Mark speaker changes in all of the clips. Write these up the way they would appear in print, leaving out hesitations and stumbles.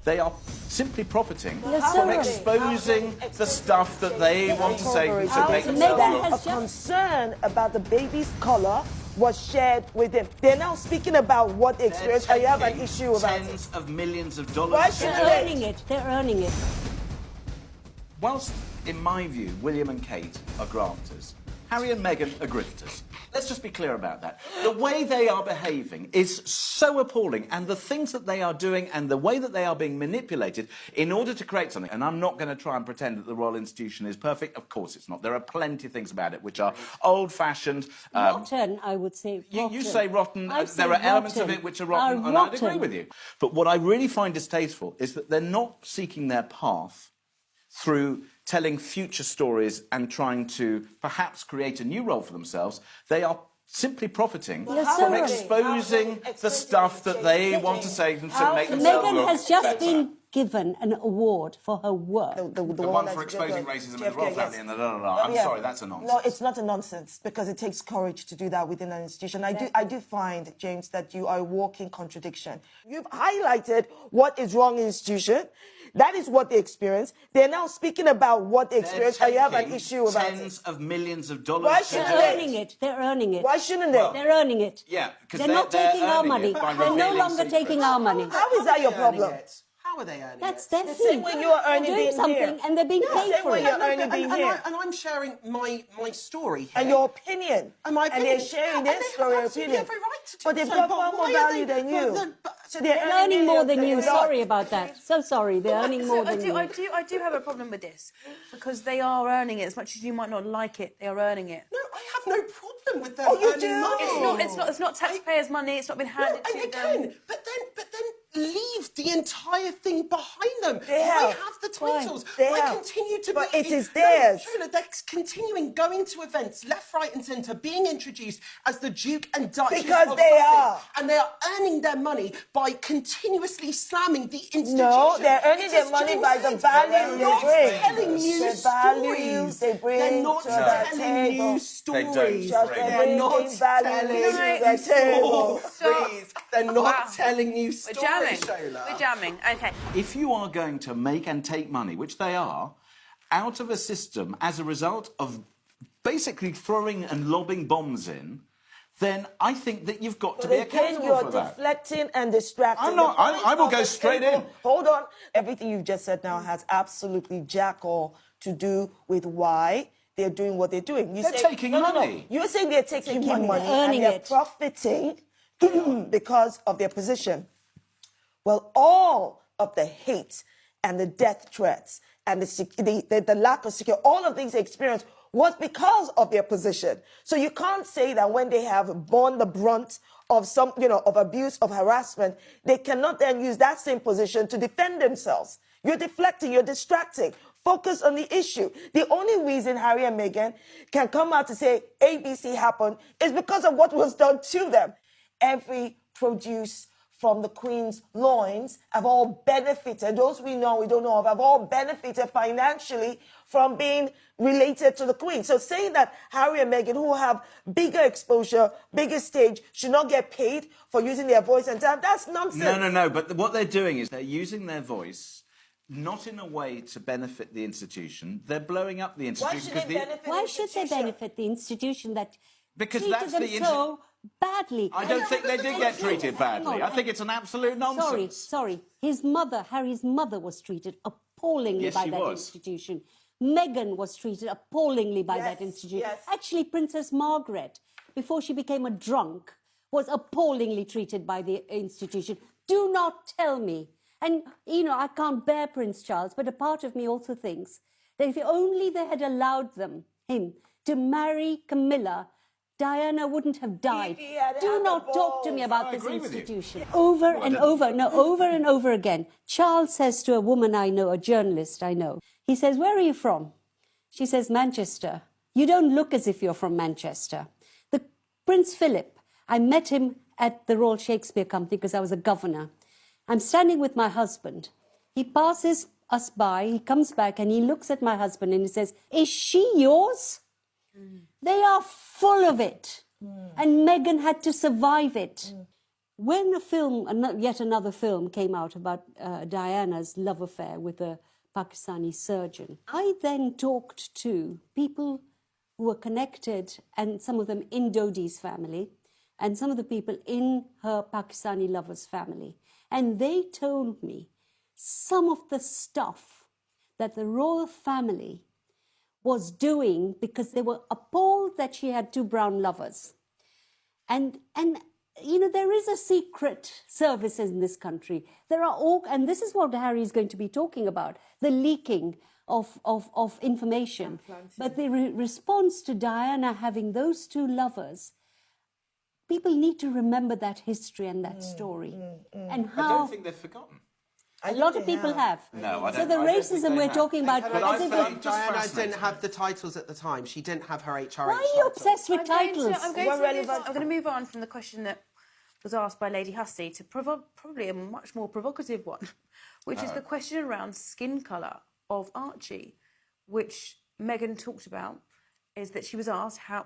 Speaker 1: They are simply profiting from exposing the stuff that they want to say to make themselves look.
Speaker 2: A concern about the baby's colour was shared with them. They're now speaking about what they experienced, and you have an issue about
Speaker 1: tens of millions of dollars.
Speaker 2: Why should
Speaker 3: They're earning it. They're earning it.
Speaker 1: Whilst, in my view, William and Kate are grafters, Harry and Meghan are grifters. Let's just be clear about that. The way they are behaving is so appalling, and the things that they are doing and the way that they are being manipulated in order to create something. And I'm not going to try and pretend that the royal institution is perfect. Of course it's not. There are plenty of things about it which are old-fashioned.
Speaker 3: Rotten, I would say.
Speaker 1: You say rotten.
Speaker 3: I say
Speaker 1: there are elements of
Speaker 3: rotten.
Speaker 1: it which are rotten, and I'd agree with you. But what I really find distasteful is that they're not seeking their path through telling future stories and trying to perhaps create a new role for themselves. They are simply profiting from exposing the stuff that they want to say to make themselves
Speaker 3: Meghan
Speaker 1: look
Speaker 3: has just
Speaker 1: better.
Speaker 3: been given an award for her work.
Speaker 1: The one for exposing racism in the royal family and the I'm sorry, that's a nonsense.
Speaker 2: No, it's not a nonsense, because it takes courage to do that within an institution. I do find, James, that you are a walking contradiction. You've highlighted what is wrong in the institution. That is what they experience. They're now speaking about what they experience, and you have an issue about
Speaker 1: tens of millions of dollars.
Speaker 2: Why shouldn't
Speaker 3: They're earning it. They're earning it.
Speaker 2: Why shouldn't they?
Speaker 3: They're earning it.
Speaker 1: Yeah, because
Speaker 3: they're not taking our money. They're no longer taking our money.
Speaker 2: How is that your problem?
Speaker 4: How are they earning
Speaker 3: That's
Speaker 4: it?
Speaker 3: their
Speaker 2: The
Speaker 3: fee.
Speaker 2: same way you are earning
Speaker 3: They're doing
Speaker 2: being
Speaker 3: something,
Speaker 2: here.
Speaker 3: and they're being paid
Speaker 2: same
Speaker 3: for
Speaker 2: way
Speaker 3: it.
Speaker 2: you're earning being here.
Speaker 4: And I'm sharing my story here.
Speaker 2: And your opinion.
Speaker 4: And my
Speaker 2: And they're
Speaker 4: opinion.
Speaker 2: sharing
Speaker 4: And
Speaker 2: their
Speaker 4: they
Speaker 2: story
Speaker 4: have
Speaker 2: opinion.
Speaker 4: absolutely every right to do
Speaker 2: But they've
Speaker 4: so,
Speaker 2: got
Speaker 4: but
Speaker 2: far more
Speaker 4: why are
Speaker 2: value
Speaker 4: they-
Speaker 2: than you. So
Speaker 3: They're earning more than you. Sorry about that. So sorry. They're earning more than you.
Speaker 5: I do have a problem with this, because they are earning it. As much as you might not like it, they are earning it.
Speaker 4: No, I have no problem with them
Speaker 2: you
Speaker 4: earning
Speaker 2: do?
Speaker 4: money.
Speaker 5: It's not taxpayers' money. It's not been handed
Speaker 4: And
Speaker 5: to them.
Speaker 4: again, but then leave the entire thing behind them.
Speaker 2: They
Speaker 4: I
Speaker 2: have.
Speaker 4: have the titles.
Speaker 2: They
Speaker 4: I
Speaker 2: have.
Speaker 4: continue to
Speaker 2: But
Speaker 4: be...
Speaker 2: it is theirs.
Speaker 4: No, Shola, they're continuing going to events left, right and centre, being introduced as the Duke and Duchess
Speaker 2: Because
Speaker 4: of
Speaker 2: they
Speaker 4: Sussex,
Speaker 2: are.
Speaker 4: and they are earning their money by continuously slamming the institution.
Speaker 2: No, they're earning
Speaker 4: It
Speaker 2: their
Speaker 4: is
Speaker 2: money
Speaker 4: James
Speaker 2: by the
Speaker 4: said,
Speaker 2: value
Speaker 4: they're
Speaker 2: they
Speaker 4: not
Speaker 2: bring.
Speaker 4: telling you
Speaker 2: The values
Speaker 4: stories.
Speaker 2: they bring
Speaker 4: They're not
Speaker 2: to the
Speaker 4: telling
Speaker 2: table.
Speaker 4: you stories.
Speaker 1: don't.
Speaker 4: They're not
Speaker 2: bringing value
Speaker 4: telling
Speaker 2: to
Speaker 4: you
Speaker 2: the table.
Speaker 4: stories. They're not telling you
Speaker 5: We're
Speaker 4: stories,
Speaker 5: jamming.
Speaker 4: Shola.
Speaker 5: We're jamming. Okay.
Speaker 1: If you are going to make and take money, which they are, out of a system as a result of basically throwing and lobbing bombs in, then I think that you've got to be
Speaker 2: Again,
Speaker 1: accountable
Speaker 2: you're
Speaker 1: for that.
Speaker 2: deflecting and distracting.
Speaker 1: I'm not.
Speaker 2: The point
Speaker 1: I will
Speaker 2: of
Speaker 1: go
Speaker 2: the
Speaker 1: straight
Speaker 2: table-
Speaker 1: in.
Speaker 2: Hold on. Everything you've just said now has absolutely jack all to do with why they're doing what they're doing.
Speaker 1: They're taking money.
Speaker 2: You're saying they're taking money
Speaker 3: Earning
Speaker 2: and they're
Speaker 3: it.
Speaker 2: profiting because of their position. Well, all of the hate and the death threats and the lack of security, all of these experience was because of their position. So you can't say that when they have borne the brunt of some, of abuse, of harassment, they cannot then use that same position to defend themselves. You're deflecting, you're distracting. Focus on the issue. The only reason Harry and Meghan can come out to say ABC happened is because of what was done to them. Every produce from the Queen's loins have all benefited, those we know, we don't know of, have all benefited financially from being related to the Queen. So saying that Harry and Meghan, who have bigger exposure, bigger stage, should not get paid for using their voice and time, that's nonsense.
Speaker 1: No. But what they're doing is they're using their voice not in a way to benefit the institution. They're blowing up the institution.
Speaker 3: Why should they benefit the institution that
Speaker 1: Because
Speaker 3: treated
Speaker 1: that's
Speaker 3: them
Speaker 1: the
Speaker 3: so badly?
Speaker 1: I don't think they did get treated badly. I think it's an absolute nonsense.
Speaker 3: Sorry. His mother, Harry's mother, was treated appallingly
Speaker 1: Yes,
Speaker 3: by
Speaker 1: she
Speaker 3: that
Speaker 1: was.
Speaker 3: institution. Meghan was treated appallingly by that institution.
Speaker 2: Yes.
Speaker 3: Actually, Princess Margaret, before she became a drunk, was appallingly treated by the institution. Do not tell me. And, I can't bear Prince Charles, but a part of me also thinks that if only they had allowed him to marry Camilla, Diana wouldn't have died. Do not talk to me about this institution. Over and over again. Charles says to a woman I know, a journalist I know, he says, "Where are you from?" She says, "Manchester." "You don't look as if you're from Manchester." The Prince Philip, I met him at the Royal Shakespeare Company because I was a governor. I'm standing with my husband. He passes us by, he comes back and he looks at my husband and he says, "Is she yours?" They are full of it. And Meghan had to survive it. when a film, yet another film came out about Diana's love affair with a Pakistani surgeon, I then talked to people who were connected, and some of them in Dodi's family, and some of the people in her Pakistani lover's family. And they told me some of the stuff that the royal family was doing because they were appalled that she had two brown lovers. And you know, there is a secret service in this country. There are all, and this is what Harry is going to be talking about, the leaking of information. But the response to Diana having those two lovers, people need to remember that history and that story. And how
Speaker 1: I don't think they've forgotten.
Speaker 3: a lot of people have.
Speaker 1: No, I
Speaker 3: So
Speaker 1: don't.
Speaker 3: the
Speaker 1: I don't think
Speaker 3: racism
Speaker 1: they
Speaker 3: we're
Speaker 1: have.
Speaker 3: talking about,
Speaker 4: Can
Speaker 1: I
Speaker 4: I
Speaker 3: as if
Speaker 1: think
Speaker 3: it-
Speaker 1: just
Speaker 4: Diana
Speaker 1: fascinating.
Speaker 4: didn't have the titles at the time. She didn't have her HRH
Speaker 3: why are you
Speaker 4: title.
Speaker 3: obsessed with titles?
Speaker 5: I'm going to move on from the question that was asked by Lady Hussey to probably a much more provocative one, which is the question around skin colour of Archie, which Meghan talked about, is that she was asked how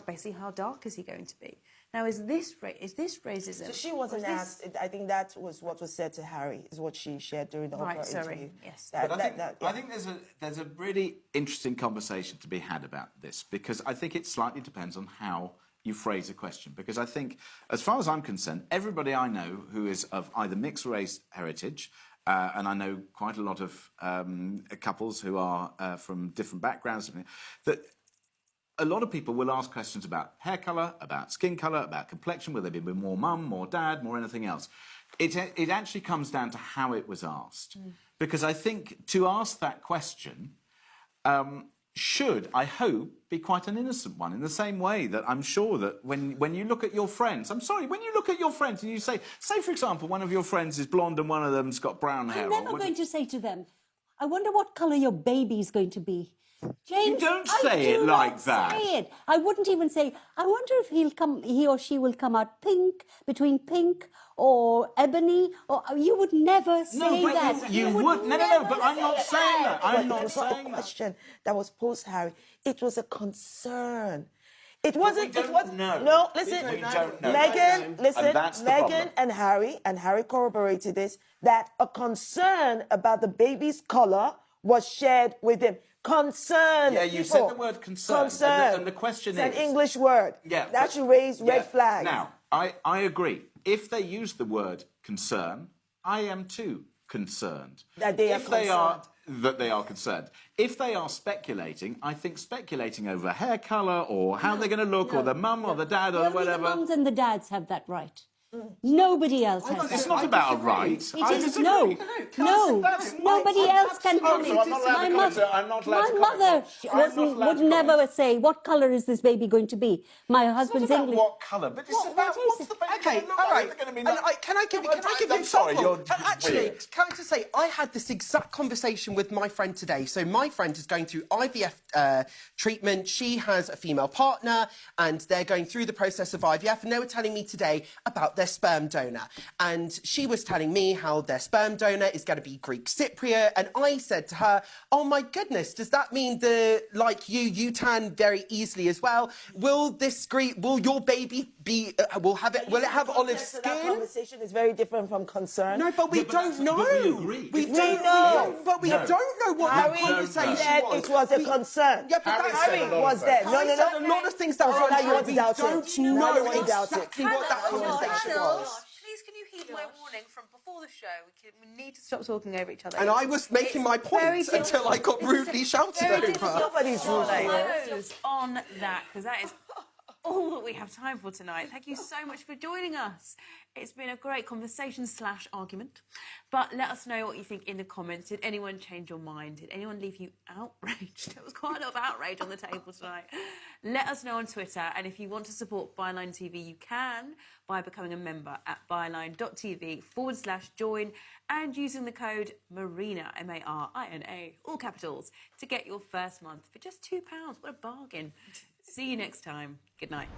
Speaker 5: basically how dark is he going to be? Now, is this racism?
Speaker 2: So she wasn't asked. I think that was what was said to Harry, is what she shared during the
Speaker 5: Right,
Speaker 2: Oprah
Speaker 5: sorry,
Speaker 2: interview.
Speaker 5: yes.
Speaker 1: But I think there's a really interesting conversation to be had about this, because I think it slightly depends on how you phrase a question. Because I think, as far as I'm concerned, everybody I know who is of either mixed race heritage, and I know quite a lot of couples who are from different backgrounds, that a lot of people will ask questions about hair colour, about skin colour, about complexion, will they be more mum, more dad, more anything else. It actually comes down to how it was asked. Because I think to ask that question should, I hope, be quite an innocent one, in the same way that I'm sure that when you look at your friends, when you look at your friends and you say, for example, one of your friends is blonde and one of them's got brown hair.
Speaker 3: I'm never going to say to them, I wonder what colour your baby is going to be. James,
Speaker 1: You don't
Speaker 3: I
Speaker 1: say
Speaker 3: do
Speaker 1: it like
Speaker 3: not
Speaker 1: that.
Speaker 3: Say it. I wouldn't even say, I wonder if he or she will come out pink, between pink or ebony, or you would never say
Speaker 1: but
Speaker 3: that.
Speaker 1: you would. No,
Speaker 3: never
Speaker 1: but I'm not
Speaker 3: say
Speaker 1: saying that. I'm
Speaker 2: But
Speaker 1: not
Speaker 2: it was not
Speaker 1: saying
Speaker 2: a
Speaker 1: that.
Speaker 2: question that was posed, Harry. It was a concern. It wasn't.
Speaker 1: don't
Speaker 2: It wasn't.
Speaker 1: know.
Speaker 2: No, listen.
Speaker 1: We don't know.
Speaker 2: Meghan, listen.
Speaker 1: And that's the
Speaker 2: Meghan
Speaker 1: problem.
Speaker 2: and Harry corroborated this, that a concern about the baby's colour was shared with him. Concern.
Speaker 1: Yeah, you
Speaker 2: people.
Speaker 1: said the word concern.
Speaker 2: Concern.
Speaker 1: And the question
Speaker 2: it's
Speaker 1: is...
Speaker 2: an English word.
Speaker 1: Yeah,
Speaker 2: that
Speaker 1: but-
Speaker 2: should raise
Speaker 1: yeah.
Speaker 2: red flags.
Speaker 1: Now, I agree. If they use the word concern, I am too concerned.
Speaker 2: That they are
Speaker 1: That they are concerned. If they are speculating, I think speculating over hair colour or how they're going to look, or the mum or the dad or
Speaker 3: Only
Speaker 1: whatever...
Speaker 3: the mums and the dads have that right. Nobody else has
Speaker 1: It's
Speaker 3: that
Speaker 1: not
Speaker 3: right.
Speaker 1: about a right.
Speaker 3: It is nobody else can tell me.
Speaker 1: I'm not allowed to comment. I'm not allowed
Speaker 3: My
Speaker 1: to
Speaker 3: mother
Speaker 1: comment.
Speaker 3: would never say, what colour is this baby going to be? My husband's
Speaker 1: It's not about
Speaker 3: English.
Speaker 1: what colour, but it's about
Speaker 3: what is
Speaker 1: what's
Speaker 3: it?
Speaker 1: the baby
Speaker 4: Okay,
Speaker 1: going to look
Speaker 4: all
Speaker 1: like.
Speaker 4: right.
Speaker 1: They're going to be
Speaker 4: And
Speaker 1: like-
Speaker 4: can I give you
Speaker 1: I'm
Speaker 4: an
Speaker 1: sorry,
Speaker 4: example?
Speaker 1: you're
Speaker 4: Actually,
Speaker 1: weird.
Speaker 4: can I just say, I had this exact conversation with my friend today. So my friend is going through IVF treatment. She has a female partner, and they're going through the process of IVF. And they were telling me today about their sperm donor. And she was telling me how their sperm donor is going to be Greek Cypriot. And I said to her, oh my goodness, does that mean like you tan very easily as well? Will your baby be, will it have olive
Speaker 2: So that
Speaker 4: skin?
Speaker 2: conversation is very different from concern.
Speaker 4: No, but we don't know.
Speaker 1: but we agree.
Speaker 4: We
Speaker 1: We
Speaker 4: don't
Speaker 2: know.
Speaker 4: But we don't know what that
Speaker 2: Harry
Speaker 4: conversation
Speaker 2: said
Speaker 4: was.
Speaker 2: it was a concern.
Speaker 4: Yeah, but
Speaker 1: Harry
Speaker 4: that's
Speaker 1: said a lot
Speaker 2: was
Speaker 1: of
Speaker 2: there.
Speaker 1: things.
Speaker 2: No,
Speaker 4: Harry
Speaker 2: no,
Speaker 4: said
Speaker 2: no.
Speaker 4: a lot of things that
Speaker 2: Oh,
Speaker 4: were
Speaker 2: now you want to
Speaker 4: we
Speaker 2: doubt it.
Speaker 4: don't
Speaker 2: Now
Speaker 4: know
Speaker 2: you want to doubt it.
Speaker 4: exactly what that conversation was.
Speaker 5: Please, can you heed my warning from before the show? We need to stop talking over each other.
Speaker 4: And I was making my
Speaker 5: very
Speaker 4: point until I got rudely shouted
Speaker 5: very
Speaker 4: over.
Speaker 5: difficult
Speaker 2: Nobody's
Speaker 5: to
Speaker 2: rude here.
Speaker 5: close on that, because that is all that we have time for tonight. Thank you so much for joining us. It's been a great conversation / argument. But let us know what you think in the comments. Did anyone change your mind? Did anyone leave you outraged? There was quite a lot of outrage on the table tonight. Let us know on Twitter. And if you want to support Byline TV, you can by becoming a member at byline.tv/join and using the code MARINA, MARINA, all capitals, to get your first month for just £2. What a bargain. See you next time. Good night.